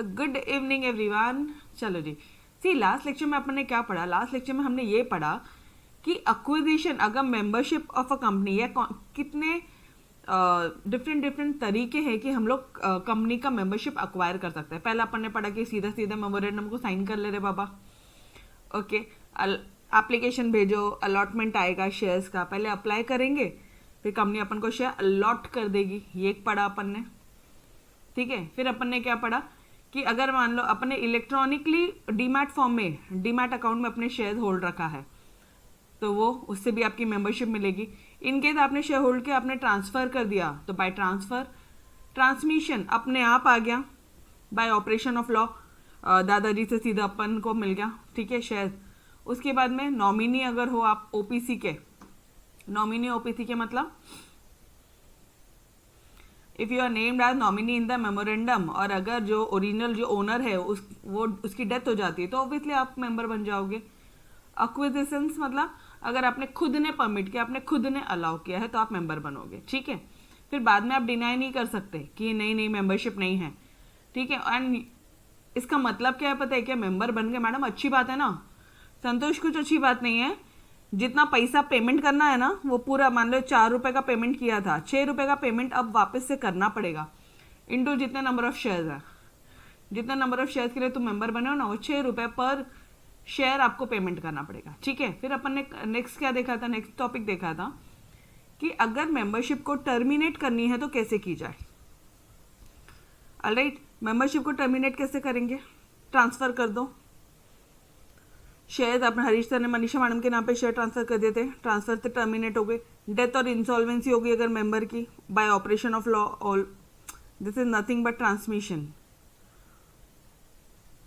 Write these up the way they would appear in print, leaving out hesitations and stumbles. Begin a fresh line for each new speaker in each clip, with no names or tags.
Good evening everyone. चलो जी, सी last lecture में अपन ने क्या पढ़ा? लास्ट लेक्चर में हमने ये पढ़ा कि एक्विजिशन, अगर मेंबरशिप ऑफ अ कंपनी या कितने डिफरेंट तरीके हैं कि हम लोग कंपनी का मेंबरशिप अक्वायर कर सकते हैं। पहले अपन ने पढ़ा कि सीधा सीधा मेमोरेंडम को साइन कर ले रहे बाबा, ओके। एप्लीकेशन भेजो, अलॉटमेंट आएगा शेयर्स का, पहले अप्लाई करेंगे, फिर कंपनी अपन को शेयर अलॉट कर देगी। ये एक पढ़ा अपन ने, ठीक है। फिर अपन ने क्या पढ़ा कि अगर मान लो अपन ने इलेक्ट्रॉनिकली डीमैट फॉर्म में, डीमैट अकाउंट में अपने शेयर होल्ड रखा है, तो वो उससे भी आपकी मेंबरशिप मिलेगी। इनकेस आपने शेयर होल्ड के आपने ट्रांसफर कर दिया तो बाय ट्रांसफर, ट्रांसमिशन अपने आप आ गया बाय ऑपरेशन ऑफ लॉ, दादाजी से सीधा अपन को मिल गया, ठीक है, शेयर। उसके बाद में नॉमिनी अगर हो आप ओपीसी के, नॉमिनी ओपीसी के मतलब if you are named as nominee in the memorandum, और अगर जो ओरिजिनल जो ओनर है उसकी डेथ हो जाती है तो ऑब्वियसली आप मेंबर बन जाओगे। एक्विजिशंस मतलब अगर आपने खुद ने परमिट किया, आपने खुद ने अलाउ किया है तो आप मेंबर बनोगे, ठीक है। फिर बाद में आप डिनाई नहीं कर सकते कि नहीं मेंबरशिप नहीं है, ठीक है। एंड इसका मतलब क्या है पता है क्या? मेंबर बन गए मैडम, अच्छी बात है ना, संतोष, कुछ अच्छी बात नहीं है। जितना पैसा पेमेंट करना है ना वो पूरा, मान लो 4 रुपए का पेमेंट किया था, 6 रुपए का पेमेंट अब वापस से करना पड़ेगा इंटू जितने नंबर ऑफ शेयर्स है। जितना नंबर ऑफ शेयर्स के लिए तुम मेंबर बने हो ना, वो 6 रुपए पर शेयर आपको पेमेंट करना पड़ेगा, ठीक है। फिर अपन ने नेक्स्ट क्या देखा था? नेक्स्ट टॉपिक देखा था कि अगर मेंबरशिप को टर्मिनेट करनी है तो कैसे की जाए। ऑलराइट, मेंबरशिप को टर्मिनेट कैसे करेंगे? ट्रांसफर कर दो शेयर। अपने हरीश सर ने मनीषा मैडम के नाम पे शेयर ट्रांसफर कर दिए थे, ट्रांसफर से टर्मिनेट हो गए। डेथ और इंसॉल्वेंसी होगी अगर मेंबर की, bye operation of law, all this is nothing but transmission,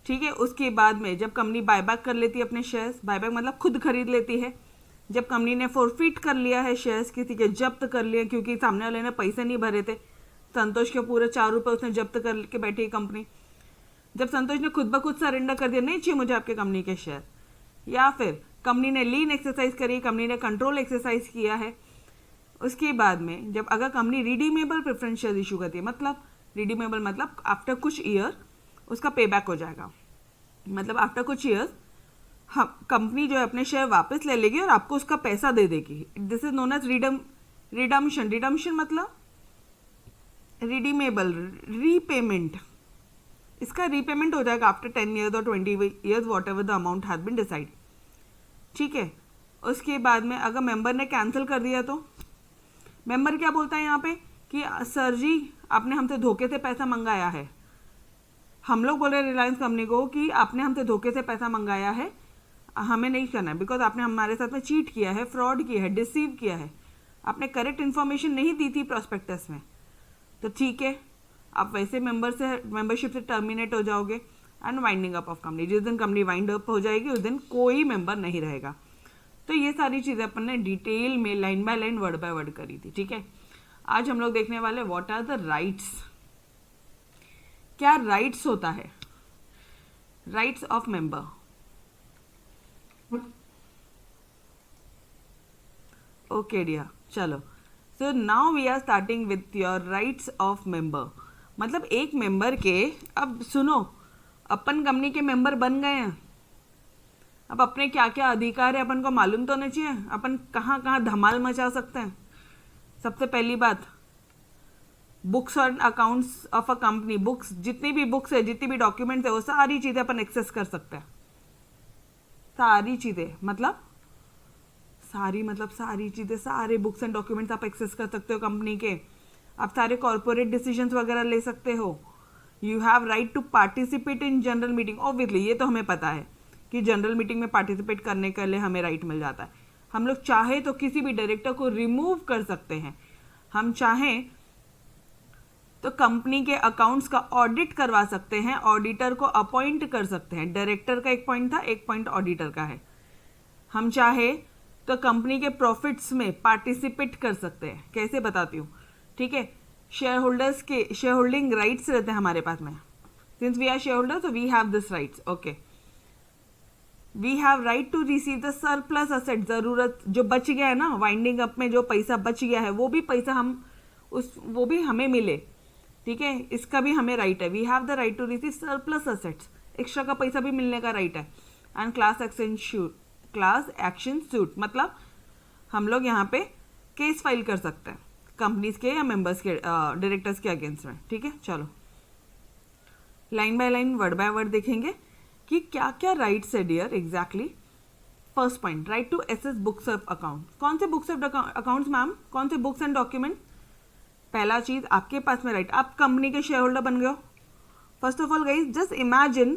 ठीक है। उसके बाद में जब कंपनी बायबैक कर लेती है अपने शेयर्स, बायबैक मतलब खुद खरीद लेती है, जब कंपनी ने फोरफिट कर लिया है शेयर्स, किसी के जब्त कर लिए क्योंकि सामने वाले ने पैसे नहीं भरे थे, संतोष के पूरे 4 रुपए उसने जब्त करके बैठी है कंपनी। जब संतोष ने खुद ब खुद सरेंडर कर दिया, नहीं चाहिए मुझे आपके कंपनी के शेयर, या फिर कंपनी ने लीन एक्सरसाइज करी, कंपनी ने कंट्रोल एक्सरसाइज किया है, उसके बाद में जब अगर company redeemable preference share issue करती है, मतलब रिडीमेबल मतलब आफ्टर कुछ ईयर उसका पे बैक हो जाएगा, मतलब आफ्टर कुछ ईयर्स हम कंपनी जो है अपने शेयर वापस ले लेगी और आपको उसका पैसा दे देगी। This is known as redemption. Redemption मतलब रिडीमेबल, रीपेमेंट, इसका रीपेमेंट हो जाएगा आफ्टर 10 ईयर्स और 20 years, whatever the amount has been decide, ठीक है। उसके बाद में अगर मेंबर ने कैंसिल कर दिया तो मेंबर क्या बोलता है यहाँ पे कि सर जी आपने हमसे धोखे से पैसा मंगाया है। हम लोग बोल रहे हैं रिलायंस कंपनी को कि आपने हमसे धोखे से पैसा मंगाया है, हमें नहीं करना है, बिकॉज आपने हमारे साथ में चीट किया है, फ्रॉड किया है, डिसीव किया है, आपने करेक्ट इन्फॉर्मेशन नहीं दी थी प्रॉस्पेक्टस में, तो ठीक है आप वैसे मेंबरशिप से टर्मिनेट हो जाओगे। And winding up of company, जिस दिन कंपनी वाइंड अप हो जाएगी उस दिन कोई मेंबर नहीं रहेगा। तो ये सारी चीज़ें अपन ने डिटेल में line by line, word by word करी थी, ठीक है। आज हम लोग देखने वाले व्हाट आर द राइट्स, क्या राइट्स होता है, rights of member. Okay dear, चलो, so now we are starting with your rights of member. मतलब एक मेंबर के, अब सुनो, अपन कंपनी के मेंबर बन गए हैं, अब अपने क्या क्या अधिकार है अपन को मालूम तो होना चाहिए, अपन कहाँ कहाँ धमाल मचा सकते हैं। सबसे पहली बात, बुक्स और accounts of a company, books, जितनी भी बुक्स है, जितनी भी डॉक्यूमेंट्स है, वो सारी चीज़ें अपन एक्सेस कर सकते हैं। सारी चीज़ें मतलब सारी चीज़ें, सारे बुक्स एंड डॉक्यूमेंट्स आप एक्सेस कर सकते हो कंपनी के। आप सारे कॉर्पोरेट डिसीजंस वगैरह ले सकते हो। You have right to participate in general meeting, obviously ये तो हमें पता है कि जनरल मीटिंग में पार्टिसिपेट करने के लिए हमें राइट मिल जाता है। हम लोग चाहे तो किसी भी डायरेक्टर को रिमूव कर सकते हैं, हम चाहें तो कंपनी के अकाउंट्स का ऑडिट करवा सकते हैं, ऑडिटर को अपॉइंट कर सकते हैं। डायरेक्टर का एक पॉइंट था, एक पॉइंट ऑडिटर का है। हम चाहे तो कंपनी के प्रॉफिट्स में पार्टिसिपेट कर सकते हैं। कैसे बताती हूँ, ठीक है। शेयर होल्डर्स के शेयर होल्डिंग राइट्स रहते हैं हमारे पास में, since we are share holder तो we have this rights, okay. We have right to receive the surplus asset, जरूरत जो बच गया है ना, वाइंडिंग अप में जो पैसा बच गया है वो भी पैसा वो भी हमें मिले, ठीक है, इसका भी हमें राइट है, we have the right to receive surplus assets, extra का पैसा भी मिलने का राइट है। एंड क्लास एक्शन सूट मतलब हम लोग यहाँ पे केस फाइल कर सकते हैं कंपनीज के या मेंबर्स के डायरेक्टर्स के अगेंस्ट में। ठीक है, चलो line by line word by word देखेंगे कि क्या क्या राइट्स है dear exactly. First point, right to access books of account. कौन से बुक्स ऑफ अकाउंट्स मैम, कौन से बुक्स एंड डॉक्यूमेंट? पहला चीज आपके पास में राइट, आप कंपनी के शेयर होल्डर बन गए हो। First of all guys just imagine,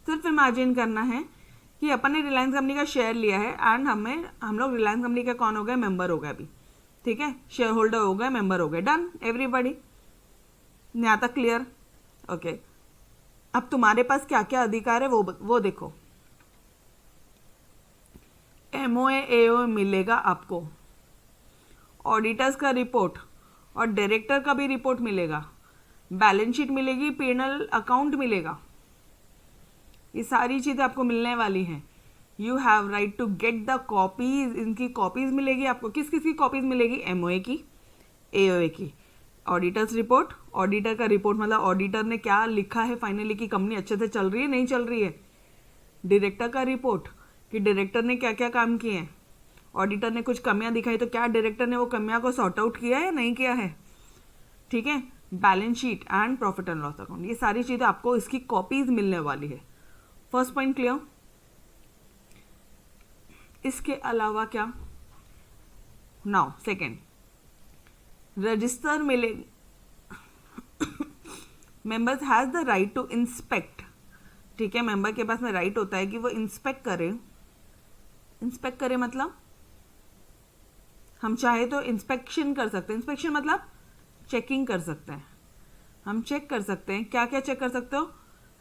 सिर्फ इमेजिन करना है कि अपन ने रिलायंस कंपनी का शेयर लिया है एंड हम लोग रिलायंस कंपनी के कौन हो गए, मेंबर हो गए अभी। ठीक है, शेयर होल्डर हो गए, मेंबर हो गए, डन एवरीबडी, यहाँ तक क्लियर? ओके, अब तुम्हारे पास क्या क्या अधिकार है वो देखो। एमओए एओ मिलेगा आपको, ऑडिटर्स का रिपोर्ट और डायरेक्टर का भी रिपोर्ट मिलेगा, बैलेंस शीट मिलेगी, P&L अकाउंट मिलेगा, ये सारी चीज़ें आपको मिलने वाली हैं। You have right to get the copies, इनकी कॉपीज मिलेगी आपको। किस किस की कॉपीज मिलेगी? एमओए की, एओए की, ऑडिटर्स रिपोर्ट, ऑडिटर का रिपोर्ट मतलब ऑडिटर ने क्या लिखा है फाइनली कि कंपनी अच्छे से चल रही है नहीं चल रही है, डायरेक्टर का रिपोर्ट कि डायरेक्टर ने क्या क्या काम किए हैं, ऑडिटर ने कुछ कमियां दिखाई तो क्या डायरेक्टर ने वो कमियां को सॉर्ट आउट किया है या नहीं किया है। ठीक है, balance sheet and profit and loss account, ये सारी चीज़ें आपको इसकी कॉपीज मिलने वाली है। First point clear? इसके अलावा क्या? नाउ सेकेंड, रजिस्टर मिले, members has the right to inspect. ठीक है, मेंबर के पास में राइट होता है कि वो इंस्पेक्ट करे। इंस्पेक्ट करे मतलब हम चाहे तो इंस्पेक्शन कर सकते हैं, इंस्पेक्शन मतलब चेकिंग कर सकते हैं, हम चेक कर सकते हैं। क्या क्या चेक कर सकते हो?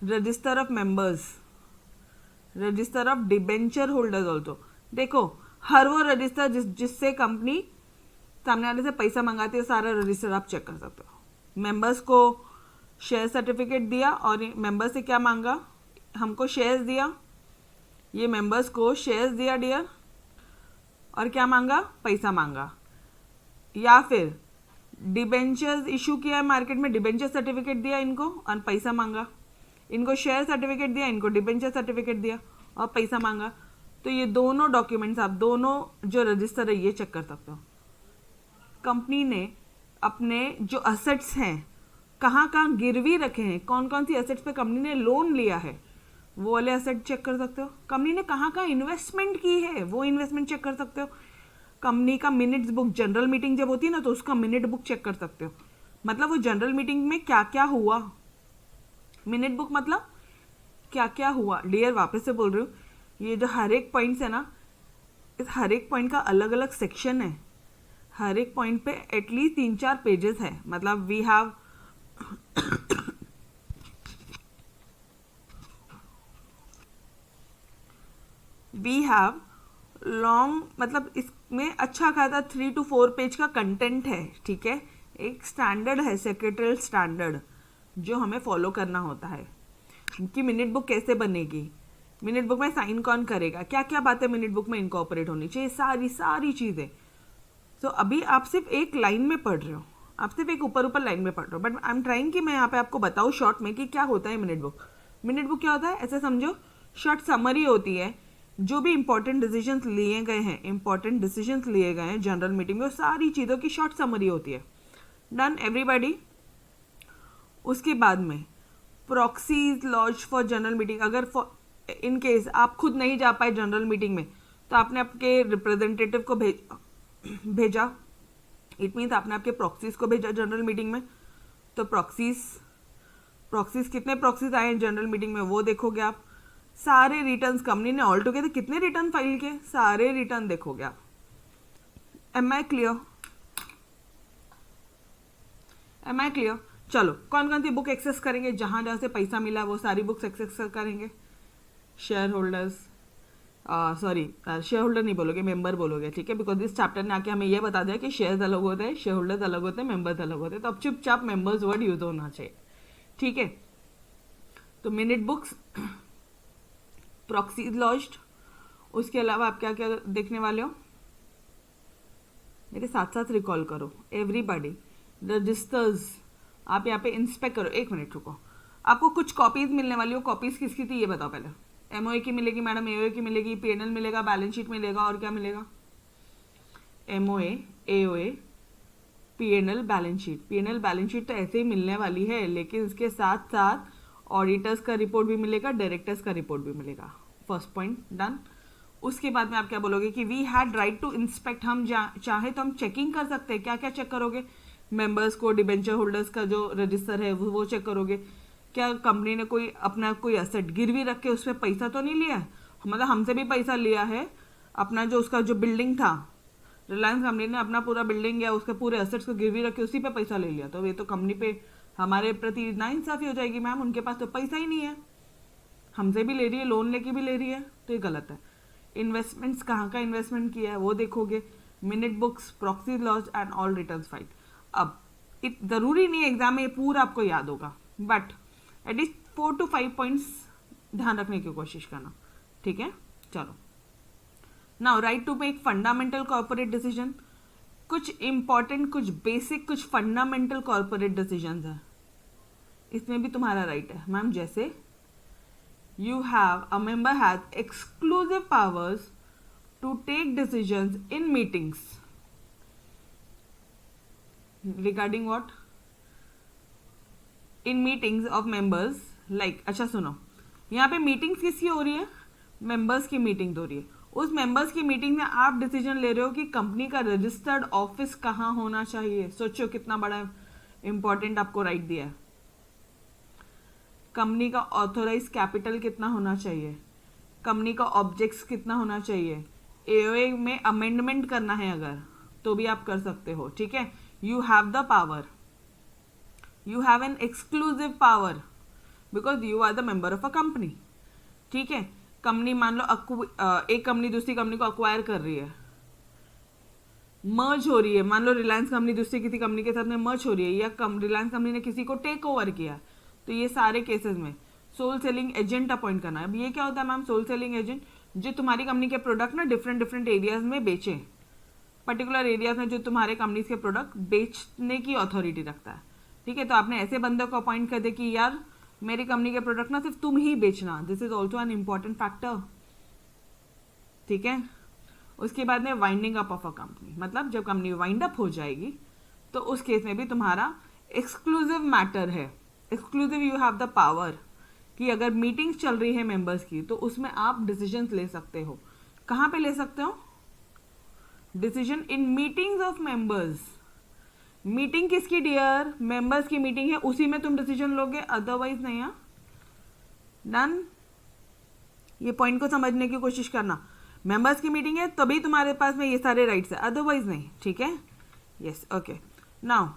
Register of members, register of debenture holders also. देखो हर वो रजिस्टर जिससे कंपनी सामने वाले से पैसा मंगाती है, सारा रजिस्टर आप चेक कर सकते हो। मेंबर्स को शेयर सर्टिफिकेट दिया और मेंबर से क्या मांगा, हमको शेयर्स दिया, ये मेंबर्स को शेयर्स दिया डियर, और क्या मांगा, पैसा मांगा। या फिर डिबेंचर्स इशू किया है मार्केट में, डिबेंचर सर्टिफिकेट दिया इनको और पैसा मांगा, इनको शेयर सर्टिफिकेट दिया, इनको डिबेंचर सर्टिफिकेट दिया और पैसा मांगा। तो ये दोनों डॉक्यूमेंट्स आप दोनों जो रजिस्टर है ये चेक कर सकते हो। कंपनी ने अपने जो असेट्स हैं कहाँ कहाँ गिरवी रखे हैं, कौन कौन सी असेट्स पे कंपनी ने लोन लिया है, वो वाले असेट चेक कर सकते हो। कंपनी ने कहाँ कहाँ इन्वेस्टमेंट की है, वो इन्वेस्टमेंट चेक कर सकते हो। कंपनी का मिनट्स बुक, जनरल मीटिंग जब होती है ना तो उसका मिनट बुक चेक कर सकते हो, मतलब वो जनरल मीटिंग में क्या क्या हुआ। मिनट बुक मतलब क्या क्या हुआ। डियर वापस से बोल रही हूँ, ये जो हर एक पॉइंट्स है ना, इस हर एक पॉइंट का अलग अलग सेक्शन है, हर एक पॉइंट पे एटलीस्ट 3-4 पेजेस है। मतलब वी हैव लॉन्ग, मतलब इसमें अच्छा खासा 3 to 4 पेज का कंटेंट है। ठीक है, एक स्टैंडर्ड है, सेक्रेटरियल स्टैंडर्ड, जो हमें फॉलो करना होता है कि मिनट बुक कैसे बनेगी, मिनट बुक में साइन कौन करेगा, क्या क्या बातें मिनट बुक में इनकॉर्पोरेट होनी चाहिए, सारी चीज़ें। तो अभी आप सिर्फ एक लाइन में पढ़ रहे हो, आप सिर्फ एक ऊपर लाइन में पढ़ रहे हो, बट आई एम ट्राइंग कि मैं यहाँ पे आपको बताऊँ शॉर्ट में कि क्या होता है मिनट बुक। मिनट बुक क्या होता है, ऐसे समझो शॉर्ट समरी होती है, जो भी इंपॉर्टेंट डिसीजंस लिए गए हैं जनरल मीटिंग में, वो सारी चीज़ों की शॉर्ट समरी होती है। Done everybody? उसके बाद में proxies launch for general meeting. अगर इन केस आप खुद नहीं जा पाए जनरल मीटिंग में तो आपने आपके रिप्रेजेंटेटिव को भेजा, इट मीन्स आपने आपके प्रॉक्सीज को भेजा जनरल मीटिंग में। तो प्रॉक्सीज कितने प्रॉक्सीज आए हैं जनरल मीटिंग में वो देखोगे आप। सारे रिटर्न्स कंपनी ने ऑल टुगेदर कितने रिटर्न फाइल किए, सारे रिटर्न देखोगे आप। Am I clear? चलो कौन कौन सी बुक एक्सेस करेंगे, जहां जहां से पैसा मिला वो सारी बुक्स एक्सेस करेंगे। शेयर होल्डर्स, शेयर होल्डर नहीं बोलोगे, मेंबर बोलोगे। ठीक है, बिकॉज इस चैप्टर ने आके हमें यह बता दिया कि शेयर्स अलग होते हैं, शेयर होल्डर्स अलग होते हैं, मेंबर्स अलग होते हैं। तो अब चुपचाप मेंबर्स वर्ड यूज होना चाहिए। ठीक है, तो मिनट बुक्स, प्रॉक्सीज लॉन्च्ड, उसके अलावा आप क्या क्या देखने वाले हो, मेरे साथ साथ रिकॉल करो एवरीबॉडी। रजिस्टर्स, आप यहाँ पे इंस्पेक्ट करो। एक मिनट रुको, आपको कुछ कॉपीज मिलने वाली हो, कॉपीज किसकी थी ये बताओ पहले। एमओए की मिलेगी मैडम, एओए की मिलेगी, पीएनएल मिलेगा, बैलेंस शीट मिलेगा, और क्या मिलेगा? MOA, AOA, PNL, balance sheet. PNL balance sheet तो ऐसे ही मिलने वाली है, लेकिन इसके साथ साथ ऑडिटर्स का रिपोर्ट भी मिलेगा, डायरेक्टर्स का रिपोर्ट भी मिलेगा। First point done. उसके बाद में आप क्या बोलोगे कि we had right to inspect, हम चाहे तो हम चेकिंग कर सकते हैं। क्या क्या चेक करोगे? मेंबर्स को, डिबेंचर होल्डर्स का जो रजिस्टर है वो चेक करोगे। क्या कंपनी ने कोई अपना कोई एसेट गिरवी रख के उस पर पैसा तो नहीं लिया है? मतलब हमसे भी पैसा लिया है, अपना जो उसका जो बिल्डिंग था, रिलायंस कंपनी ने अपना पूरा बिल्डिंग या उसके पूरे एसेट्स को गिरवी रख के उसी पे पैसा ले लिया, तो ये तो कंपनी पे हमारे प्रति नाइंसाफी हो जाएगी मैम। उनके पास तो पैसा ही नहीं है, हमसे भी ले रही है, लोन लेके भी ले रही है, तो ये गलत है। इन्वेस्टमेंट्स, कहाँ का इन्वेस्टमेंट किया है वो देखोगे। Minute books, proxy laws and all returns file. अब ज़रूरी नहीं है एग्जाम में ये पूरा आपको याद होगा, बट एटलीस्ट 4 to 5 पॉइंट्स ध्यान रखने की कोशिश करना, ठीक है? चलो, now right to make fundamental corporate decision. कुछ इंपॉर्टेंट, कुछ बेसिक, कुछ फंडामेंटल कॉर्पोरेट डिसीजंस है, इसमें भी तुम्हारा राइट है मैम। जैसे a member has exclusive powers to take decisions in meetings regarding what? In meetings of members, like, अच्छा सुनो, यहाँ पे मीटिंग्स किसकी हो रही है? मेंबर्स की मीटिंग हो रही है। उस मेंबर्स की मीटिंग में आप डिसीजन ले रहे हो कि कंपनी का रजिस्टर्ड ऑफिस कहाँ होना चाहिए। सोचो कितना बड़ा इंपॉर्टेंट आपको राइट दिया है। कंपनी का ऑथोराइज कैपिटल कितना होना चाहिए, कंपनी का ऑब्जेक्ट्स कितना होना चाहिए। एओए में अमेंडमेंट करना है अगर, तो भी आप कर सकते हो, ठीक है? You have the power, you have an exclusive power because you are the member of a company, ठीक है? कंपनी मान लो एक कंपनी दूसरी कंपनी को अक्वायर कर रही है, मर्ज हो रही है, मान लो रिलायंस कंपनी दूसरी किसी कंपनी के साथ में मर्ज हो रही है, या रिलायंस कंपनी ने किसी को टेक ओवर किया, तो ये सारे केसेस में सोल सेलिंग एजेंट अपॉइंट करना है। अब ये क्या होता है मैम? सोल सेलिंग एजेंट जो तुम्हारी कंपनी के प्रोडक्ट ना डिफरेंट डिफरेंट एरियाज में बेचे, पर्टिकुलर एरियाज में जो तुम्हारे कंपनी के प्रोडक्ट बेचने की अथॉरिटी रखता है, ठीक है? तो आपने ऐसे बंदे को अपॉइंट कर दे कि यार मेरी कंपनी के प्रोडक्ट ना सिर्फ तुम ही बेचना, this is also an important factor, ठीक है? उसके बाद में winding up of a company, मतलब जब कंपनी वाइंड अप हो जाएगी तो उस केस में भी तुम्हारा एक्सक्लूसिव मैटर है, exclusive you have the power कि अगर मीटिंग्स चल रही है मेंबर्स की तो उसमें आप डिसीजंस ले सकते हो। कहाँ पे ले सकते हो? Decision in meetings of members. Meeting किसकी डियर? मेंबर्स की मीटिंग है, उसी में तुम डिसीजन लोगे, अदरवाइज नहीं। है डन? ये पॉइंट को समझने की कोशिश करना। मेंबर्स की मीटिंग है तभी तुम्हारे पास में ये सारे राइट्स है, अदरवाइज नहीं, ठीक है? Yes, okay. Now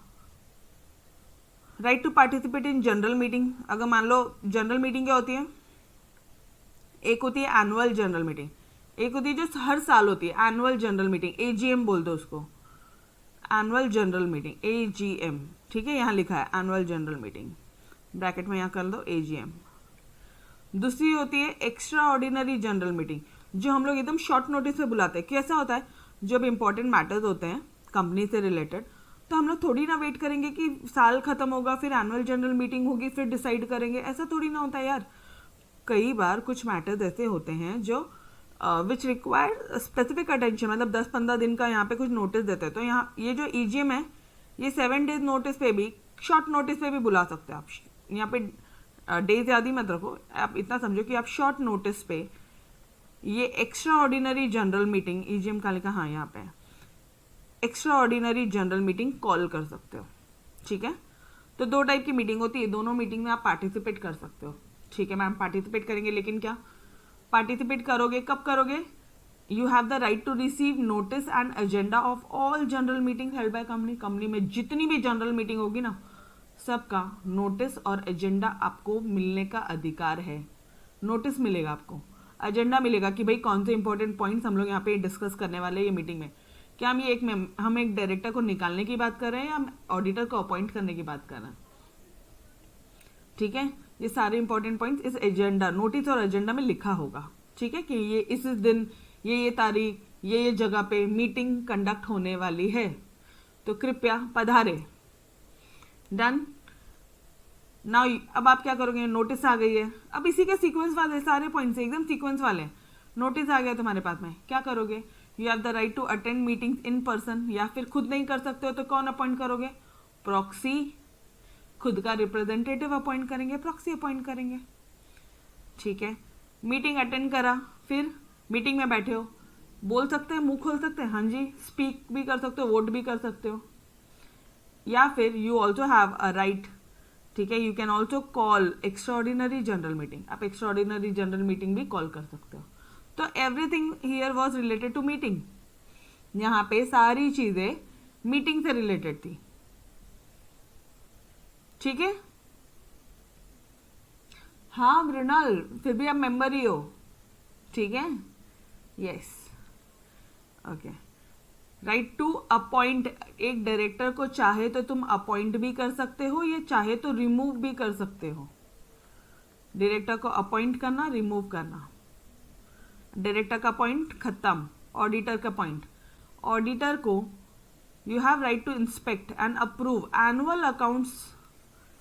right to participate in general meeting. अगर मान लो जनरल मीटिंग क्या होती है? एक होती है एनुअल जनरल मीटिंग, एक होती है जो हर साल होती है एनुअल जनरल मीटिंग, एजीएम बोल दो उसको, एनुअल जनरल मीटिंग, एजीएम, ठीक है? यहाँ लिखा है एनुअल जनरल मीटिंग, ब्रैकेट में यहाँ कर दो एजीएम। दूसरी होती है एक्स्ट्रा ऑर्डिनरी जनरल मीटिंग, जो हम लोग एकदम शॉर्ट नोटिस पे बुलाते हैं। कैसा होता है? जब इंपॉर्टेंट मैटर्स होते हैं कंपनी से रिलेटेड, तो हम लोग थोड़ी ना वेट करेंगे कि साल खत्म होगा फिर एनुअल जनरल मीटिंग होगी फिर डिसाइड करेंगे, ऐसा थोड़ी ना होता है यार। कई बार कुछ मैटर्स ऐसे होते हैं जो विच रिक्वायर स्पेसिफिक अटेंशन, मतलब 10-15 दिन का यहाँ पे कुछ नोटिस देते हैं। तो यहाँ ये जो ईजीएम है ये 7 days नोटिस पे भी, शॉर्ट नोटिस पे भी बुला सकते हैं आप। यहाँ पे डेज याद ही मत रखो, आप इतना समझो कि आप शॉर्ट नोटिस पे ये extra ordinary general meeting, EGM का लिखा, हाँ यहाँ पे extra ordinary general meeting call कर सकते हो, ठीक है? तो 2 टाइप की मीटिंग होती है, दोनों मीटिंग में आप पार्टिसिपेट कर सकते हो, ठीक है मैम? पार्टिसिपेट करेंगे, लेकिन क्या पार्टिसिपेट करोगे? कब करोगे? You have the right to receive notice and agenda of all general meeting held by company. Company में जितनी भी जनरल मीटिंग होगी ना, सबका नोटिस और एजेंडा आपको मिलने का अधिकार है। नोटिस मिलेगा आपको, एजेंडा मिलेगा कि भाई कौन से इंपॉर्टेंट पॉइंट्स हम लोग यहाँ पे डिस्कस करने वाले हैं ये मीटिंग में। क्या हम एक डायरेक्टर को निकालने की बात कर रहे हैं या हम ऑडिटर को अपॉइंट करने की बात कर रहे हैं, ठीक है? ये सारे इंपॉर्टेंट पॉइंट्स इस एजेंडा, नोटिस और एजेंडा में लिखा होगा, ठीक है? कि ये इस दिन ये तारीख ये जगह पे मीटिंग कंडक्ट होने वाली है, तो कृपया पधारे, डन। नाउ अब आप क्या करोगे, नोटिस आ गई है, अब इसी के सीक्वेंस वाले सारे पॉइंट्स एकदम सीक्वेंस वाले हैं। नोटिस आ गया तुम्हारे पास में, क्या करोगे, you have the right to attend meetings in person, या फिर खुद नहीं कर सकते हो तो कौन अपॉइंट करोगे, प्रॉक्सी, खुद का रिप्रेजेंटेटिव अपॉइंट करेंगे, प्रॉक्सी अपॉइंट करेंगे। ठीक है, मीटिंग अटेंड करा, फिर मीटिंग में बैठे हो, बोल सकते हैं, मुंह खोल सकते हैं, हाँ जी, स्पीक भी कर सकते हो, वोट भी कर सकते हो, या फिर you also have a right, ठीक है, you can also call extraordinary general meeting, आप एक्स्ट्राऑर्डिनरी जनरल मीटिंग भी कॉल कर सकते हो। तो everything here was related to meeting, यहाँ पे सारी चीजें मीटिंग से रिलेटेड थी। ठीक है, हाँ मृणाल, फिर भी आप मेंबर ही हो, ठीक है, yes, okay. Right to appoint, एक डायरेक्टर को चाहे तो तुम अपॉइंट भी कर सकते हो, या चाहे तो रिमूव भी कर सकते हो। डायरेक्टर को अपॉइंट करना, रिमूव करना, डायरेक्टर का पॉइंट खत्म, ऑडिटर का पॉइंट, ऑडिटर को you have right to inspect and approve annual accounts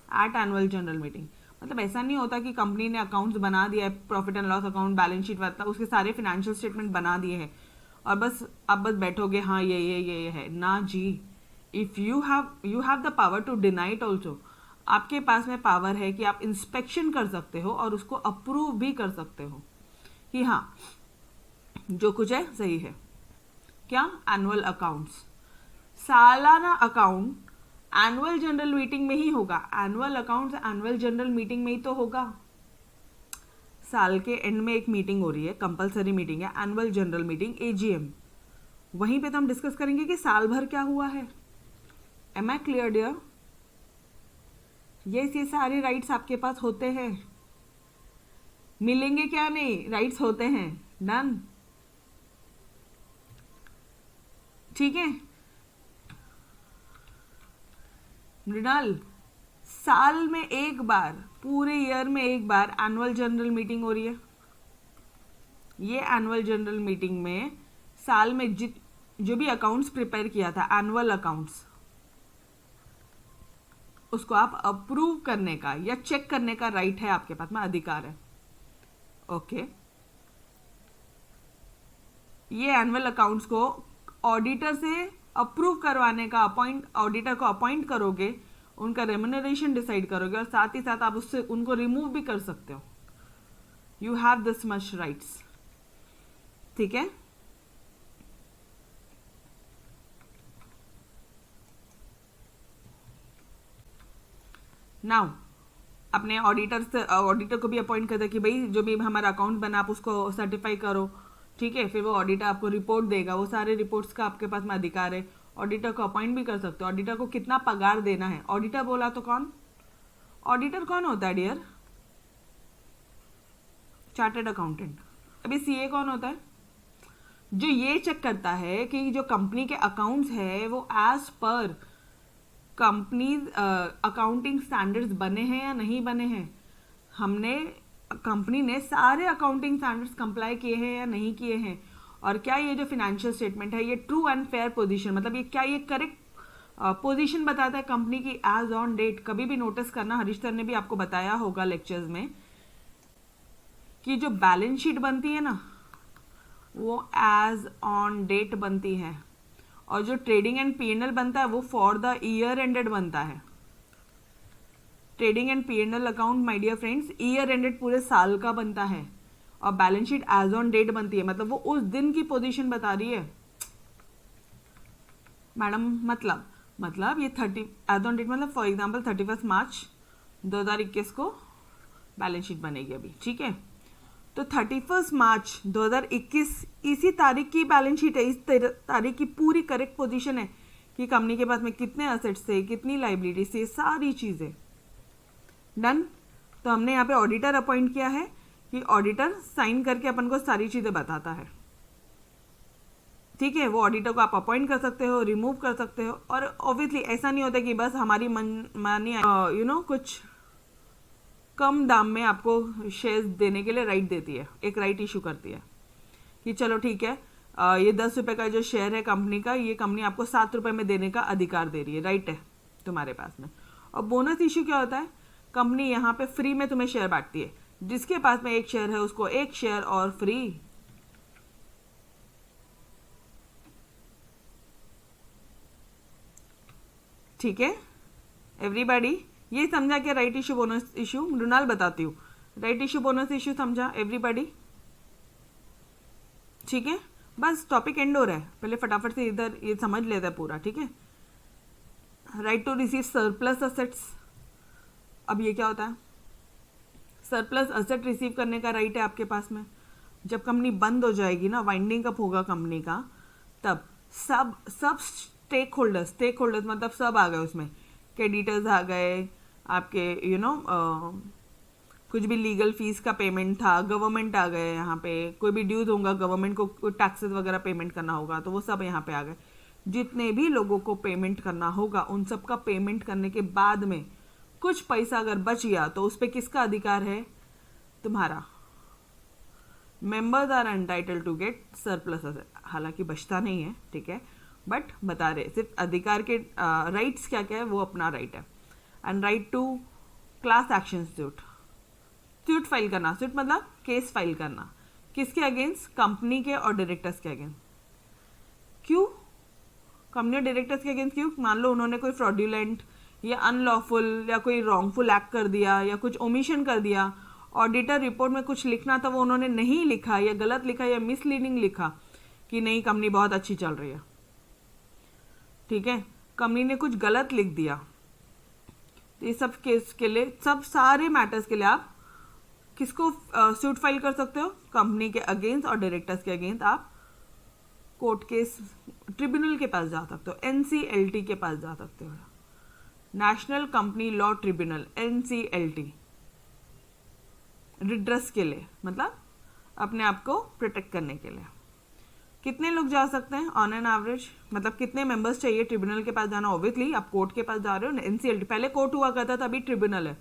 at annual general meeting. मतलब ऐसा नहीं होता कि कंपनी ने अकाउंट्स बना दिया है, profit and loss account, balance sheet, मतलब उसके सारे फाइनेंशियल स्टेटमेंट बना दिए हैं और बस आप बस बैठोगे, हाँ ये है ना जी। If you have the power to deny it also, आपके पास में पावर है कि आप इंस्पेक्शन कर सकते हो और उसको अप्रूव भी कर सकते हो कि हाँ जो कुछ है सही है। क्या, एनुअल अकाउंट्स, सालाना अकाउंट एनुअल जनरल मीटिंग में ही होगा, annual accounts annual general meeting में ही तो होगा। साल के एंड में एक मीटिंग हो रही है, कंपलसरी मीटिंग है, एनुअल जनरल मीटिंग, एजीएम, वहीं पे तो हम डिस्कस करेंगे कि साल भर क्या हुआ है। Am I clear dear? ये सारे राइट्स आपके पास होते हैं, मिलेंगे क्या, नहीं, राइट्स होते हैं, डन, ठीक है। मृणाल, साल में एक बार, पूरे ईयर में एक बार एनुअल जनरल मीटिंग हो रही है। ये एनुअल जनरल मीटिंग में साल में जो भी अकाउंट्स प्रिपेयर किया था, एनुअल अकाउंट्स, उसको आप अप्रूव करने का या चेक करने का राइट है आपके पास में, अधिकार है। ओके, ये एनुअल अकाउंट्स को ऑडिटर से अप्रूव करवाने का, ऑडिटर को अपॉइंट करोगे, उनका रेम्युनरेशन डिसाइड करोगे और साथ ही साथ आप उससे उनको रिमूव भी कर सकते हो। You have this much rights, ठीक है। नाउ अपने ऑडिटर को भी अपॉइंट करते कि भाई जो भी हमारा अकाउंट बना आप उसको सर्टिफाई करो, ठीक है। फिर वो ऑडिटर आपको रिपोर्ट देगा, वो सारे रिपोर्ट्स का आपके पास में अधिकार है। ऑडिटर को अपॉइंट भी कर सकते हो, ऑडिटर को कितना पगार देना है। ऑडिटर बोला तो कौन, ऑडिटर कौन होता है डियर? Chartered accountant. अभी सीए कौन होता है? जो ये चेक करता है कि जो कंपनी के अकाउंट्स है वो as per companies accounting standards बने हैं या नहीं बने हैं। कंपनी ने सारे अकाउंटिंग स्टैंडर्ड्स कंप्लाई किए हैं या नहीं किए हैं, और क्या ये जो फाइनेंशियल स्टेटमेंट है ये ट्रू एंड फेयर पोजीशन, मतलब ये क्या ये करेक्ट पोजीशन बताता है कंपनी की एज ऑन डेट। कभी भी नोटिस करना, हरीश सर ने भी आपको बताया होगा लेक्चर्स में कि जो बैलेंस शीट बनती है ना वो एज ऑन डेट बनती है, और जो ट्रेडिंग एंड पीएनएल बनता है वो फॉर द ईयर एंडेड बनता है। Trading and PNL account my dear friends year ended पूरे साल का बनता है, और balance sheet as on date बनती है, मतलब वो उस दिन की पोजीशन बता रही है मैडम। मतलब ये 30 एज ऑन डेट, मतलब फॉर एग्जांपल 31 मार्च 2021 को बैलेंस शीट बनेगी अभी, ठीक है। तो 31 मार्च 2021 इसी तारीख की बैलेंस शीट है, इस तारीख की पूरी करेक्ट पोजीशन है कि कंपनी के पास में कितने असेट्स थे, कितनी लाइबिलिटीज थी, सारी चीजें डन। तो हमने यहाँ पे ऑडिटर अपॉइंट किया है कि ऑडिटर साइन करके अपन को सारी चीजें बताता है, ठीक है। वो ऑडिटर को आप अपॉइंट कर सकते हो, रिमूव कर सकते हो, और ऑब्वियसली ऐसा नहीं होता कि बस हमारी मनमानी कुछ कम दाम में आपको शेयर्स देने के लिए राइट देती है, एक राइट इशू करती है कि चलो ठीक है ये 10 रुपये का जो शेयर है कंपनी का, ये कंपनी आपको 7 रुपये में देने का अधिकार दे रही है, राइट है तुम्हारे पास में। और बोनस इशू क्या होता है, कंपनी यहाँ पे फ्री में तुम्हें शेयर बांटती है, जिसके पास में एक शेयर है उसको एक शेयर और फ्री। ठीक है एवरीबॉडी, ये समझा क्या right issue bonus issue? Mrinal बताती हूँ, राइट इशू बोनस इशू समझा एवरीबॉडी? ठीक है, बस टॉपिक एंड हो रहा है, पहले फटाफट से इधर ये समझ लेता है पूरा। ठीक है, right to receive surplus assets. अब ये क्या होता है? सरप्लस असेट रिसीव करने का राइट है आपके पास में। जब कंपनी बंद हो जाएगी ना, वाइंडिंग अप होगा कंपनी का, तब सब सब स्टेक होल्डर्स मतलब सब आ गए उसमें, क्रेडिटर्स आ गए आपके, कुछ भी लीगल फीस का पेमेंट था, गवर्नमेंट आ गए यहाँ पे, कोई भी ड्यूज होगा गवर्नमेंट को, टैक्सेस वगैरह पेमेंट करना होगा, तो वो सब यहाँ पे आ गए। जितने भी लोगों को पेमेंट करना होगा उन सब का पेमेंट करने के बाद में कुछ पैसा अगर बच गया तो उस पर किसका अधिकार है? तुम्हारा। Members are entitle to get surplus asset, हालांकि बचता नहीं है, ठीक है, बट बता रहे सिर्फ अधिकार के राइट्स क्या क्या है, वो अपना राइट है। And right to class action suit file करना, सूट मतलब केस फाइल करना, किसके अगेंस्ट? कंपनी के और डायरेक्टर्स के अगेंस्ट। क्यों कंपनी और डायरेक्टर्स के अगेंस्ट? क्यों? मान लो उन्होंने कोई फ्रॉड्यूलेंट या अनलॉफुल या कोई रॉन्गफुल एक्ट कर दिया या कुछ ओमिशन कर दिया, ऑडिटर रिपोर्ट में कुछ लिखना था वो उन्होंने नहीं लिखा या गलत लिखा या मिसलीडिंग लिखा कि नहीं कंपनी बहुत अच्छी चल रही है, ठीक है, कंपनी ने कुछ गलत लिख दिया, तो ये सब केस के लिए, सब सारे मैटर्स के लिए आप किसको सूट फाइल कर सकते हो? कंपनी के अगेंस्ट और डायरेक्टर्स के अगेंस्ट आप कोर्ट केस ट्रिब्यूनल के पास जा सकते हो, NCLT के पास जा सकते हो, national company law tribunal, NCLT, redress के लिए, मतलब अपने आप को प्रोटेक्ट करने के लिए। कितने लोग जा सकते हैं ऑन एन एवरेज, मतलब कितने मेंबर्स चाहिए ट्रिब्यूनल के पास जाना? ऑब्वियसली आप कोर्ट के पास जा रहे हो, NCLT पहले कोर्ट हुआ करता था, अभी ट्रिब्यूनल है,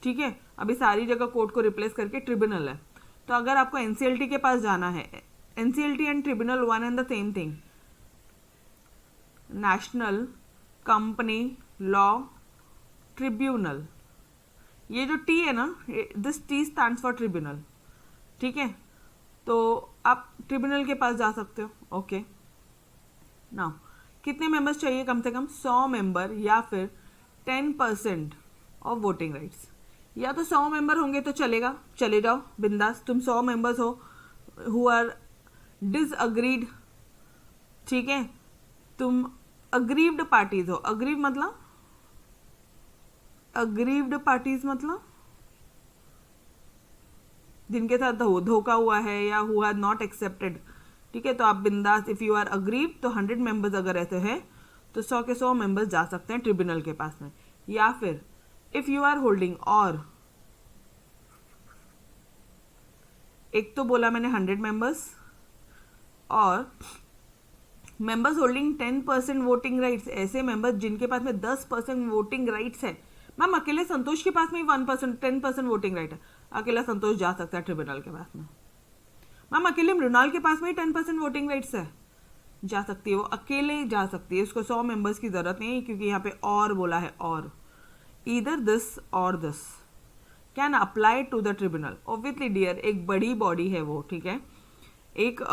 ठीक है, अभी सारी जगह कोर्ट को रिप्लेस करके ट्रिब्यूनल है। तो अगर आपको NCLT के पास जाना है, NCLT and tribunal one and the same thing, national company law tribunal, ये जो टी है ना, this T stands for tribunal, ठीक है, तो आप ट्रिब्यूनल के पास जा सकते हो। ओके, नाउ कितने मेंबर्स चाहिए? कम से कम 100 मेंबर या फिर 10% ऑफ वोटिंग राइट्स। या तो 100 मेंबर होंगे तो चलेगा, चले जाओ बिंदास, तुम 100 मेंबर्स हो हु आर डिसअग्रीड, ठीक है, तुम अग्रीव्ड पार्टीज हो, अग्रीव मतलब अग्रीव्ड पार्टीज मतलब जिनके साथ धोखा हुआ है या हु हैज नॉट एक्सेप्टेड, ठीक है, तो आप बिंदास, इफ यू आर अग्रीव तो 100 मेंबर्स अगर ऐसे हैं तो 100 के 100 मेंबर्स जा सकते हैं ट्रिब्यूनल के पास में। या फिर इफ यू आर होल्डिंग, और एक तो बोला मैंने 100 मेंबर्स, और मेंबर्स होल्डिंग 10% वोटिंग राइट्स, ऐसे मेंबर्स जिनके पास में 10% वोटिंग राइट्स है। मैम अकेले संतोष के पास में ही 10% वोटिंग राइट है, अकेला संतोष जा सकता है ट्रिब्यूनल के पास में। मैम अकेले मृणाल के पास में ही 10% वोटिंग राइट्स है, जा सकती है, वो अकेले ही जा सकती है, उसको 100 मेंबर्स की जरूरत नहीं है, क्योंकि यहाँ पे और बोला है, और either this or this can apply to the tribunal. Obviously dear, एक बड़ी बॉडी है वो, ठीक है, एक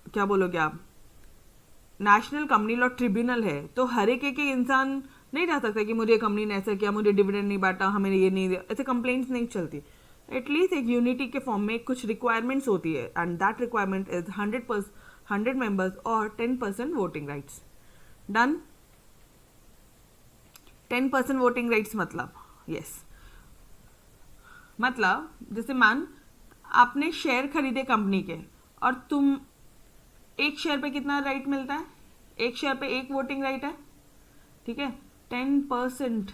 क्या बोलोगे आप, नेशनल कंपनी लॉ ट्रिब्यूनल है, तो हर एक इंसान नहीं जा सकता कि मुझे कंपनी ने ऐसा किया, मुझे डिविडेंड नहीं बांटा, हमें ये नहीं दिया, ऐसे कंप्लेंट्स नहीं चलती। एटलीस्ट एक यूनिटी के फॉर्म में कुछ रिक्वायरमेंट्स होती है, and that requirement is 100 members और 10% voting rights. Done? 10% voting rights मतलब, यस, मतलब जैसे मान आपने शेयर खरीदे कंपनी के, और तुम एक शेयर पे कितना राइट मिलता है? एक शेयर पे एक वोटिंग राइट है, ठीक है, 10%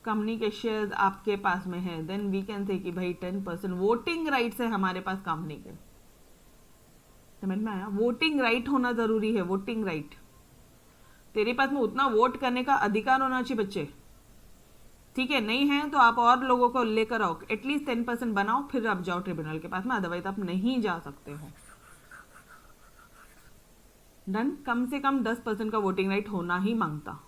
कंपनी के शेयर्स आपके पास में है, देन वी कैन से कि भाई 10% वोटिंग राइट्स है हमारे पास कंपनी के। समझ में आया? वोटिंग राइट होना जरूरी है, वोटिंग राइट, तेरे पास में उतना वोट करने का अधिकार होना चाहिए बच्चे, ठीक है, नहीं है तो आप और लोगों को लेकर आओ, एटलीस्ट 10% बनाओ, फिर आप जाओ ट्रिब्यूनल के पास में, अदरवाइज आप नहीं जा सकते हो। डन? कम से कम 10% का वोटिंग राइट होना ही मांगता।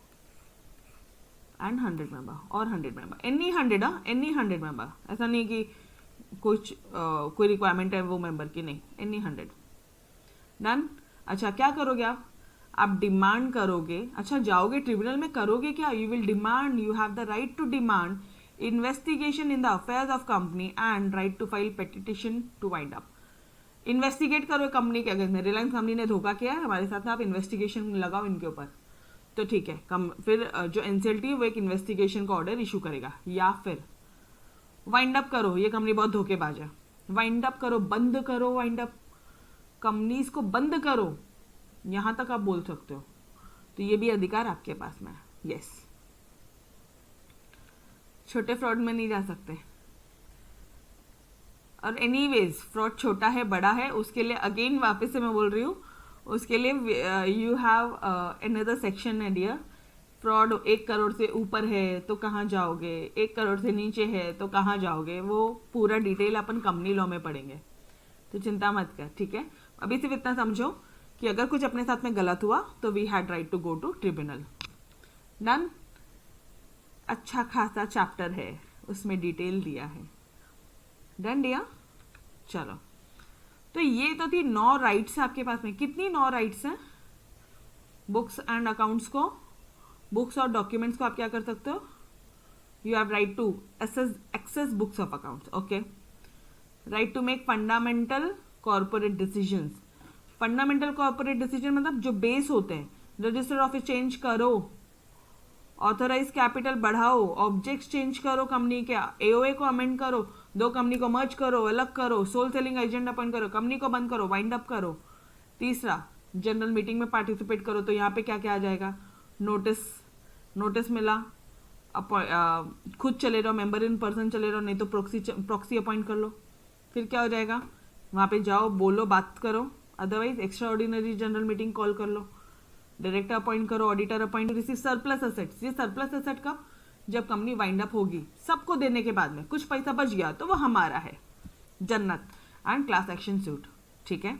एंड 100 मेंबर और 100 मेंबर, एनी 100, एनी 100 मेंबर, ऐसा नहीं कि कुछ कोई रिक्वायरमेंट है वो मेंबर की, नहीं, एनी 100। डन। अच्छा क्या करोगे आप डिमांड करोगे, अच्छा जाओगे ट्रिब्यूनल में, करोगे क्या, you will demand, you have the right to demand investigation in the affairs of company and right to file petition to wind up. Investigate करो कंपनी के अगेंस्ट में, रिलायंस कंपनी ने धोखा किया है हमारे साथ में, आप इन्वेस्टिगेशन लगाओ इनके ऊपर, तो ठीक है, फिर जो एनसीएलटी है वो एक इन्वेस्टिगेशन का ऑर्डर इशू करेगा। या फिर वाइंड अप करो, ये कंपनी बहुत धोखेबाज है, वाइंड अप करो, बंद करो, वाइंड अप कंपनीज को बंद करो, यहां तक आप बोल सकते हो, तो ये भी अधिकार आपके पास में है। यस, छोटे फ्रॉड में नहीं जा सकते। और एनीवेज फ्रॉड छोटा है बड़ा है, उसके लिए अगेन वापस से मैं बोल रही हूँ, उसके लिए यू हैव अनदर सेक्शन है डियर। फ्रॉड 1 करोड़ से ऊपर है तो कहाँ जाओगे, 1 करोड़ से नीचे है तो कहाँ जाओगे, वो पूरा डिटेल अपन कंपनी लॉ में पढ़ेंगे, तो चिंता मत कर, ठीक है। अभी सिर्फ इतना समझो कि अगर कुछ अपने साथ में गलत हुआ तो we had right to go to tribunal. Done. अच्छा खासा चैप्टर है, उसमें डिटेल दिया है। डन दिया। चलो, तो ये तो थी 9 राइट्स आपके पास में। कितनी 9 राइट्स हैं? बुक्स एंड अकाउंट्स को, बुक्स और डॉक्यूमेंट्स को आप क्या कर सकते हो, you have right to access books of accounts, okay. Right to make fundamental corporate decisions. Fundamental corporate decision मतलब जो बेस होते हैं, रजिस्टर ऑफिस चेंज करो, ऑथोराइज कैपिटल बढ़ाओ, ऑब्जेक्ट्स चेंज करो कंपनी के, एओए को अमेंड करो, 2 कंपनी को मर्ज करो, अलग करो, सोल सेलिंग एजेंट अपॉइंट करो, कंपनी को बंद करो, वाइंड अप करो। तीसरा, जनरल मीटिंग में पार्टिसिपेट करो, तो यहाँ पे क्या क्या आ जाएगा, नोटिस मिला, खुद चले रहो, मेंबर इन पर्सन चले रहो, नहीं तो प्रॉक्सी अपॉइंट कर लो, फिर क्या हो जाएगा, वहाँ पे जाओ, बोलो, बात करो, otherwise extra ordinary general meeting call कर लो, डायरेक्टर अपॉइंट करो, auditor appoint, receive surplus assets. ये सरप्लस एसेट कब, जब कंपनी वाइंड अप होगी, सबको देने के बाद में कुछ पैसा बच गया तो वो हमारा है, जन्नत। एंड क्लास एक्शन सूट, ठीक है।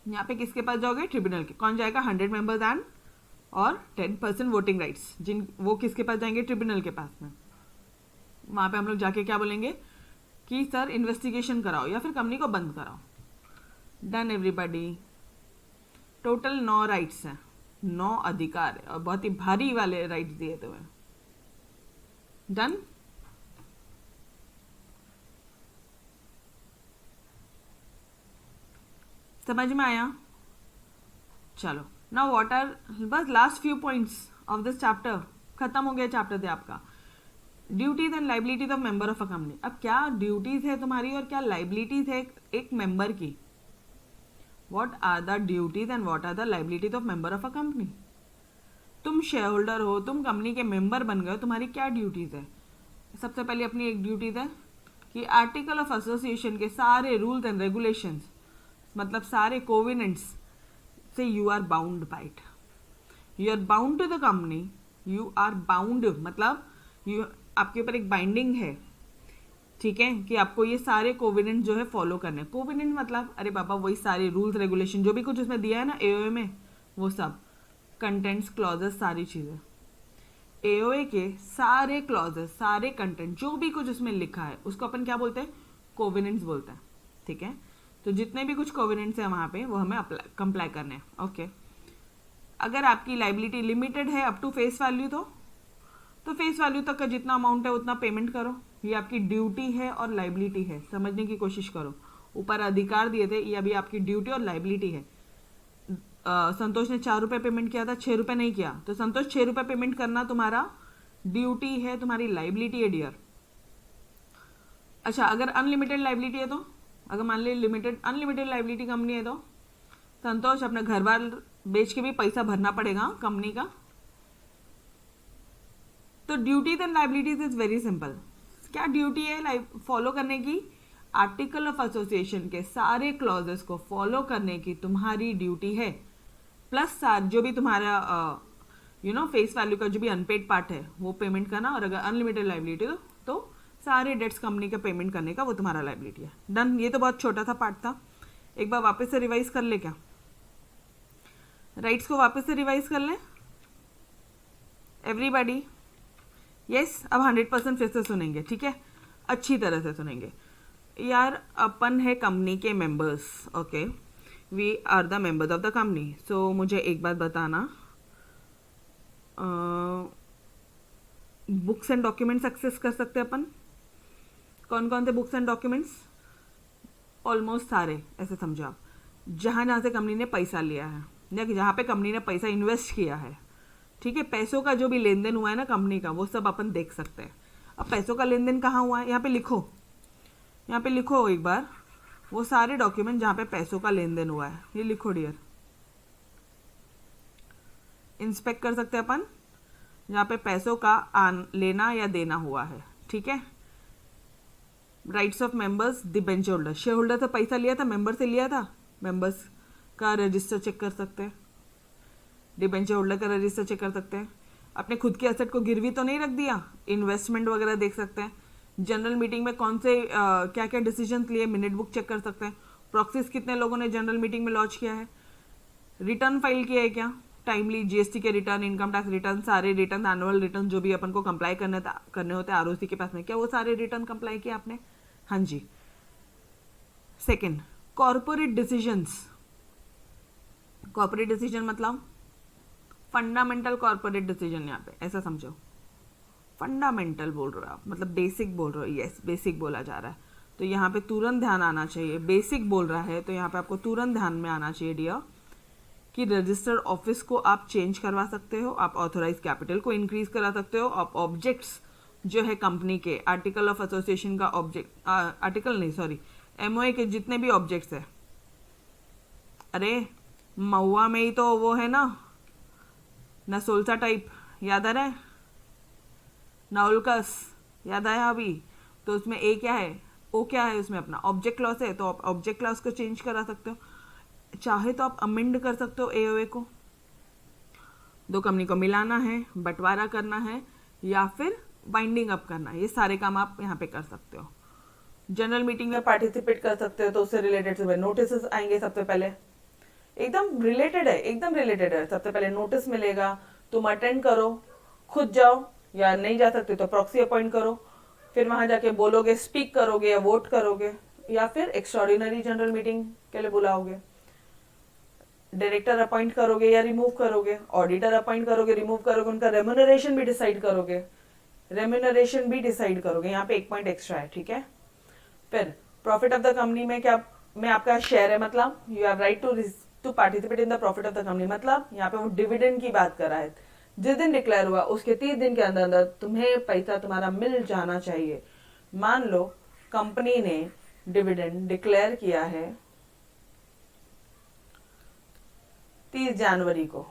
यहाँ पे किसके पास जाओगे, ट्रिब्यूनल के। कौन जाएगा, 100 मेंबर्स एंड और 10% वोटिंग राइट्स, जिन वो किसके पास जाएंगे, ट्रिब्यूनल के पास में। वहाँ पे हम लोग जाके क्या बोलेंगे कि सर इन्वेस्टिगेशन कराओ या फिर कंपनी को बंद कराओ। Done everybody. टोटल 9 राइट्स हैं, 9 अधिकार है, और बहुत ही भारी वाले राइट्स दिए तुम्हें। डन। समझ में आया? चलो, नाउ व्हाट आर, बस last few points of this chapter, खत्म हो गया चैप्टर थे आपका। Duties and liabilities of member of a company. अब क्या ड्यूटीज है तुम्हारी और क्या लाइबिलिटीज है एक मेंबर की। What are the duties and what are the liabilities of member of a company. तुम शेयर होल्डर हो, तुम कंपनी के मेंबर बन गए हो, तुम्हारी क्या ड्यूटीज है। सबसे पहले अपनी एक ड्यूटीज है कि आर्टिकल ऑफ एसोसिएशन के सारे रूल्स एंड रेगुलेशंस, मतलब सारे कोविनेंट्स से you are bound by it, you are bound to the company, you are bound मतलब यू, आपके ऊपर एक बाइंडिंग है, ठीक है, कि आपको ये सारे कोविनेंट जो है फॉलो करने। कोविनेंट मतलब अरे बाबा वही सारे रूल्स रेगुलेशन जो भी कुछ उसमें दिया है ना एओए में, वो सब कंटेंट्स क्लॉजेस सारी चीज़ें, एओए के सारे क्लॉजेस सारे कंटेंट जो भी कुछ उसमें लिखा है उसको अपन क्या बोलते हैं, कोविनेंट्स बोलते हैं, ठीक है। तो जितने भी कुछ कोविनेंट्स हैं वहाँ पे वो हमें कंप्लाई करने हैं, ओके। अगर आपकी लाइबिलिटी लिमिटेड है अप टू फेस वैल्यू, तो फेस वैल्यू तक का जितना अमाउंट है उतना पेमेंट करो, ये आपकी ड्यूटी है और लाइबिलिटी है, समझने की कोशिश करो। ऊपर अधिकार दिए थे, ये अभी आपकी ड्यूटी और लाइबिलिटी है। संतोष ने 4 रुपये पेमेंट किया था, 6 रुपये नहीं किया, तो संतोष 6 रुपये पेमेंट करना तुम्हारा ड्यूटी है, तुम्हारी लाइबिलिटी है डियर। अच्छा, अगर अनलिमिटेड लाइबिलिटी है तो, अगर मान ली अनलिमिटेड लाइबिलिटी कंपनी है तो संतोष अपने घर बार बेच के भी पैसा भरना पड़ेगा कंपनी का। तो duties and liabilities is very simple. क्या ड्यूटी है फॉलो करने की, आर्टिकल ऑफ एसोसिएशन के सारे क्लॉजेस को फॉलो करने की तुम्हारी ड्यूटी है, प्लस जो भी तुम्हारा फेस वैल्यू का जो भी अनपेड पार्ट है वो पेमेंट करना, और अगर अनलिमिटेड लाइबिलिटी तो सारे डेट्स कंपनी का पेमेंट करने का वो तुम्हारा लाइबिलिटी है। डन। ये तो बहुत छोटा था पार्ट था, एक बार वापस से रिवाइज कर ले क्या, राइट्स को वापस से रिवाइज कर लें एवरीबॉडी। यस, अब 100% फिर से सुनेंगे, ठीक है, अच्छी तरह से सुनेंगे। यार अपन है कंपनी के members, okay, we are the members of the company. So मुझे एक बात बताना, बुक्स एंड डॉक्यूमेंट्स एक्सेस कर सकते हैं अपन? कौन कौन से बुक्स एंड डॉक्यूमेंट्स? ऑलमोस्ट सारे, ऐसे समझो आप, जहाँ जहाँ से कंपनी ने पैसा लिया है या कि जहाँ पे कंपनी ने पैसा इन्वेस्ट किया है, ठीक है, पैसों का जो भी लेन देन हुआ है ना कंपनी का, वो सब अपन देख सकते हैं। अब पैसों का लेन देन कहाँ हुआ है, यहाँ पे लिखो, यहाँ पे लिखो एक बार वो सारे डॉक्यूमेंट जहाँ पे पैसों का लेन देन हुआ है, ये लिखो डियर। इंस्पेक्ट कर सकते हैं अपन जहाँ पे पैसों का लेना या देना हुआ है, ठीक है। Rights of members, debenture holder, share holder से पैसा लिया था, मेंबर से लिया था, मेंबर्स का रजिस्टर चेक कर सकते हैं, डिबेंचर होल्डर का रजिस्टर चेक कर सकते हैं। अपने खुद के एसेट को गिरवी तो नहीं रख दिया, इन्वेस्टमेंट वगैरह देख सकते हैं। जनरल मीटिंग में कौन से क्या क्या डिसीजन लिए, मिनट बुक चेक कर सकते हैं। प्रॉक्सीज कितने लोगों ने जनरल मीटिंग में लॉन्च किया है, रिटर्न फाइल किया है क्या टाइमली, जीएसटी के रिटर्न, इनकम टैक्स रिटर्न, सारे रिटर्न, एनुअल रिटर्न जो भी अपन को कंप्लाई करने होते हैं आरओसी के पास में, क्या वो सारे रिटर्न कंप्लाई किया आपने? हाँ जी। Second, corporate decisions. Corporate decision मतलब फंडामेंटल कॉर्पोरेट डिसीजन, यहाँ पे ऐसा समझो, फंडामेंटल बोल रहे हो आप, मतलब बेसिक बोल रहे हो, यस बेसिक बोला जा रहा है, तो यहाँ पे तुरंत ध्यान आना चाहिए। बेसिक बोल रहा है तो यहाँ पे आपको तुरंत ध्यान में आना चाहिए डियर कि रजिस्टर्ड ऑफिस को आप चेंज करवा सकते हो, आप ऑथोराइज कैपिटल को इंक्रीज करा सकते हो, आप ऑब्जेक्ट्स जो है कंपनी के, आर्टिकल ऑफ एसोसिएशन का ऑब्जेक्ट, आर्टिकल नहीं सॉरी, एमओए के जितने भी ऑब्जेक्ट्स है, अरे महुआ में ही तो वो है ना नसोल्सा टाइप, याद आ रहा है, नाउलकस याद आया अभी, तो उसमें ए क्या है, ओ क्या है, उसमें अपना ऑब्जेक्ट क्लॉज है, तो आप ऑब्जेक्ट क्लॉज को चेंज करा सकते हो। चाहे तो आप अमेंड कर सकते हो एओए को, दो कंपनी को मिलाना है, बंटवारा करना है या फिर बाइंडिंग अप करना है, ये सारे काम आप यहाँ पे कर सकते हो। जनरल मीटिंग में पार्टिसिपेट कर सकते हो, तो उससे रिलेटेड से नोटिस आएंगे। सबसे पहले एकदम रिलेटेड है, एकदम रिलेटेड है। सबसे पहले नोटिस मिलेगा, तुम अटेंड करो, खुद जाओ, या नहीं जा सकते तो प्रॉक्सी अपॉइंट करो, फिर वहां जाके बोलोगे, स्पीक करोगे या वोट करोगे, या फिर एक्स्ट्राऑर्डिनरी जनरल मीटिंग के लिए बुलाओगे, डायरेक्टर अपॉइंट करोगे या रिमूव करोगे, ऑडिटर अपॉइंट करोगे, रिमूव करोगे, उनका रेम्यूनरेशन भी डिसाइड करोगे, यहाँ पे 1 पॉइंट एक्स्ट्रा है, ठीक है। फिर प्रॉफिट ऑफ द कंपनी में क्या में आपका शेयर है, मतलब you have right to participate in the profit of the company, मतलब यहाँ पे वो डिविडेंड की बात कर रहा है। जिस दिन डिक्लेयर हुआ उसके 30 दिन के अंदर अंदर तुम्हें पैसा तुम्हारा मिल जाना चाहिए। मान लो कंपनी ने डिविडेंड डिक्लेयर किया है 30 जनवरी को,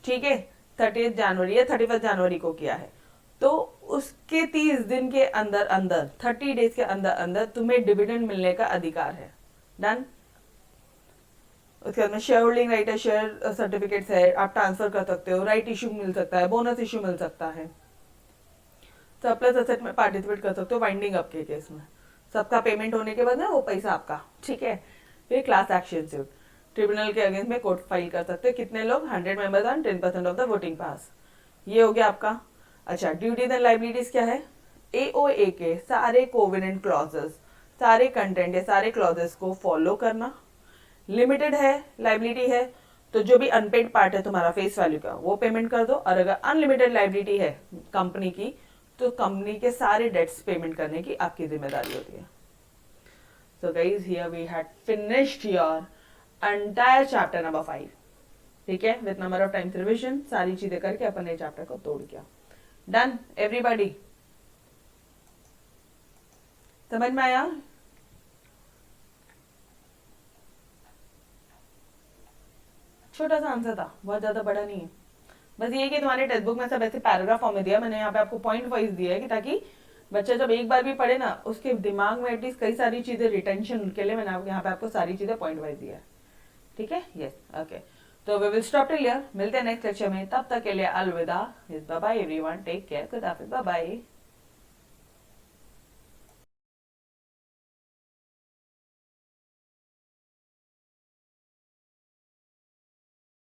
ठीक है, 30 जनवरी या 31 जनवरी को किया है, तो उसके 30 दिन के अंदर अंदर, 30 डेज के अंदर अंदर तुम्हें डिविडेंड मिलने का अधिकार है। डन। उसके बाद में शेयर होल्डिंग राइट है, शेयर सर्टिफिकेट्स है, आप ट्रांसफर कर सकते हो, राइट इश्यू मिल सकता है, बोनस इश्यू मिल सकता है, सरप्लस एसेट में पार्टिसिपेट कर सकते हो वाइंडिंग अप के केस में, सबका पेमेंट होने के बाद ना वो पैसा आपका, ठीक है। फिर क्लास एक्शन सूट, ट्रिब्यूनल के अगेंस्ट में कोर्ट फाइल कर सकते हो, कितने लोग, 100 members and 10% of the voting पास, ये हो गया आपका। अच्छा, ड्यूटीज एंड लाइबिलिटीज क्या है, एओए के सारे कोवेनेंट क्लॉजेस, सारे कंटेंट है, सारे क्लॉजेस को फॉलो करना। लिमिटेड है, लाइबिलिटी है, तो जो भी अनपेड पार्ट है तुम्हारा फेस वैल्यू का वो पेमेंट कर दो, और अगर अनलिमिटेड लाइबिलिटी है कंपनी की तो कंपनी के सारे डेट्स पेमेंट करने की आपकी जिम्मेदारी होती है। So guys, here we had finished your entire chapter number 5, ठीक है, with number of times revision, सारी चीजें करके अपन ने चैप्टर को तोड़ किया। डन एवरीबॉडी, समझ में आया? छोटा सा आंसर था, बहुत ज्यादा बड़ा नहीं है, बस ये कि तुम्हारे टेक्स्ट बुक में सब ऐसे पैराग्राफ फॉर्म में दिया, मैंने यहाँ पे आपको पॉइंट वाइज दिया है कि ताकि बच्चा जब एक बार भी पढ़े ना उसके दिमाग में एटलीस्ट कई सारी चीजें रिटेंशन के लिए मैंने यहाँ पे आपको सारी चीजें पॉइंट वाइज दिया है, ठीक है। यस, ओके, तो we will stop till here, मिलते हैं नेक्स्ट लेक्चर में, तब तक के लिए अलविदा, bye bye everyone, take care, खुदा हाफिज़, बाय बाय।